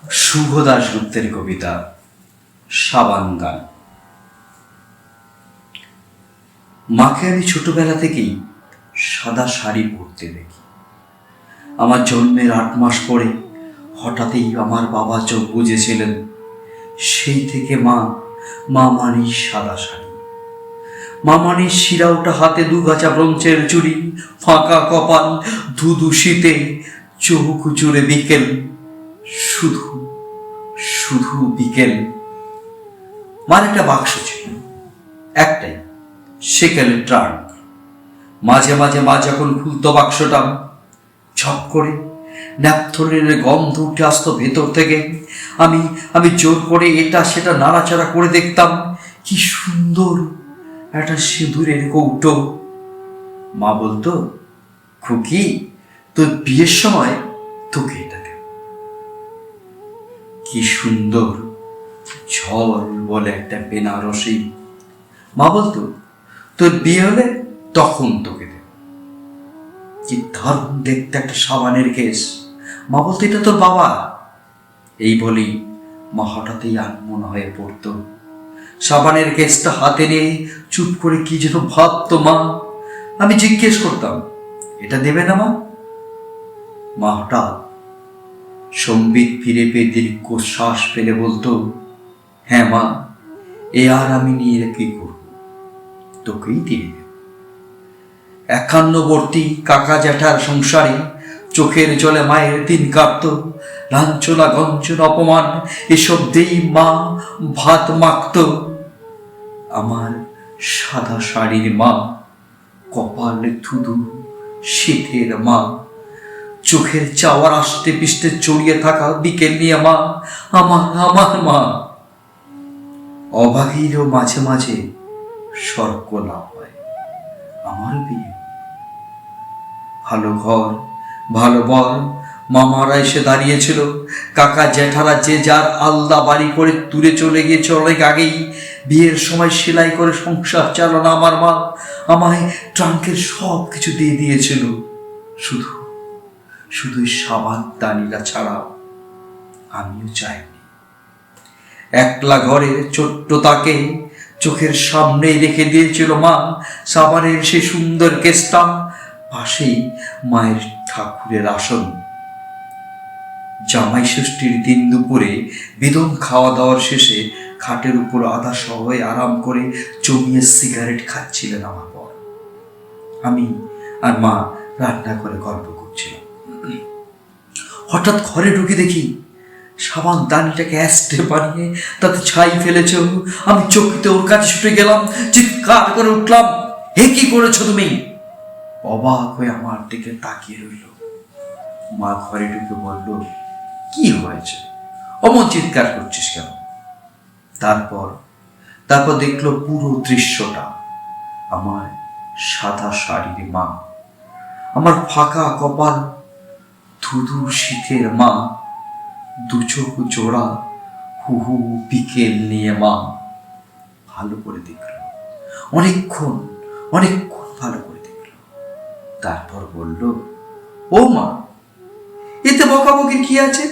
শুভ দাশগুপ্তের কবিতা সাবান গান। মাকে আমি ছোটবেলা থেকেই সাদা শাড়ি পরতে দেখি। আমার জন্মের 8 মাস পরে হঠাৎই আমার বাবা চোখ বুজেছিলেন। সেই থেকে মা মানেই সাদা শাড়ি, মা মানেই শিরা ওঠা হাতে 2 গাছা ব্রঞ্চের চুড়ি, ফাঁকা কপাল, ধুধু শীতে চোখ জুড়ে বিকেল, শুধু শুধু বিকেল। মার একটা বাক্স ছিল, একটাই, সেকেলের ট্রাঙ্ক। মাঝে মাঝে মা যখন খুলতো বাক্সটা, ঝপ করে ন্যাপথলিনের গন্ধ উঠে আসতো ভেতর থেকে। আমি জোর করে এটা সেটা নাড়াচাড়া করে দেখতাম, কি সুন্দর একটা সিঁদুরের কৌটো। মা বলতো, খুকি, তোর বিয়ের সময় তোকে এটা দেব। কি সুন্দর ঝল বলে একটা বেনারসি। মা বলতো, তোর বিয়ে হলে তখন তোকে দেব। কি দারুণ দেখতে একটা সাবানের কেস। মা বলতো, এটা তোর বাবা। এই বলেই মা হঠাৎই আনমনা হয়ে পড়তো। সাবানের কেসটা হাতে নিয়ে চুপ করে কি যেন ভাবতো মা। আমি জিজ্ঞেস করতাম, এটা দেবে না মা? মা হঠাৎ সম্বিত ফিরে পেয়ে দীর্ঘ শ্বাস ফেলে বলতো, হ্যাঁ মা, এ আর আমি নিয়ে কি করব, তোকেই দিয়ে দেব। 51বর্তী কাকা জ্যাঠার সংসারে চোখের জলে মায়ের দিন কাটত। লাঞ্ছনা গঞ্জনা অপমান এসব দিয়েই মা ভাত মাখত। আমার সাদা শাড়ির মা, কপালে ধুধু শীতের মা, চোখের চাওয়ার আষ্টে পিষ্টে জড়িয়ে থাকা বিকেল নিয়ে মা, আমার মা। অভাগীরও মাঝে মাঝে স্বর্গ লাভ হয়। আমার বিয়ে, ভালো ঘর, ভালো বর, মামারা এসে দাঁড়িয়েছিল। কাকা জ্যাঠারা যে যার আলাদা বাড়ি করে দূরে চলে গিয়েছে অনেক আগেই। বিয়ের সময় সেলাই করে সংসার চালানো আমার মা আমায় ট্রাঙ্কের সব কিছু দিয়ে দিয়েছিল, শুধু শুধু সাবান দানিটা ছাড়া। আমিও চাইনি। একলা ঘরে ছোট্ট তাকে চোখের সামনে রেখে দিয়েছিল মা সাবানের সেই সুন্দর কেসটা, পাশেই মায়ের ঠাকুরের আসন। জামাই ষষ্ঠীর দিন দুপুরে বেদম খাওয়া দাওয়ার শেষে খাটের উপর আধা সহ আরাম করে জমিয়ে সিগারেট খাচ্ছিলেন আমার পর। আমি আর মা রান্না করে গল্প করছিলাম। হঠাৎ ঘরে ঢুকে দেখি সাবান দানিটাকে অ্যাস্টে বানিয়ে তাতে ছাই ফেলেছে। আমি চকিতে ওর কাছে ছুটে গেলাম, চিৎকার করে উঠলাম, হে কি করেছো তুমি? অবাক হয়ে আমার দিকে তাকিয়ে রইল। মা ঘরে ঢুকে বলল, কি হয়েছে, অমন চিৎকার করছিস কেন? তারপর দেখলো পুরো দৃশ্যটা। আমার সাদা শাড়ির মা, আমার ফাঁকা কপাল, ধুধু শীতের মা, 2 চোখ জোড়া হুহু বিকেল নিয়ে মা। ভালো করে দেখল, অনেকক্ষণ ভালো করে দেখল। তারপর বলল, ও মা, এতে বকাবকির কি আছে?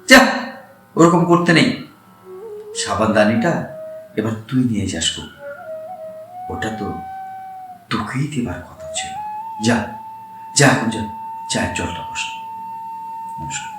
যা, ওরকম করতে নেই। সাবান দানিটা এবার তুই নিয়ে যাস, ওটা তো তোকেই দেবার কথা ছিল। যা যা এখন যা, চায়ের জলটা বস। নমস্কার।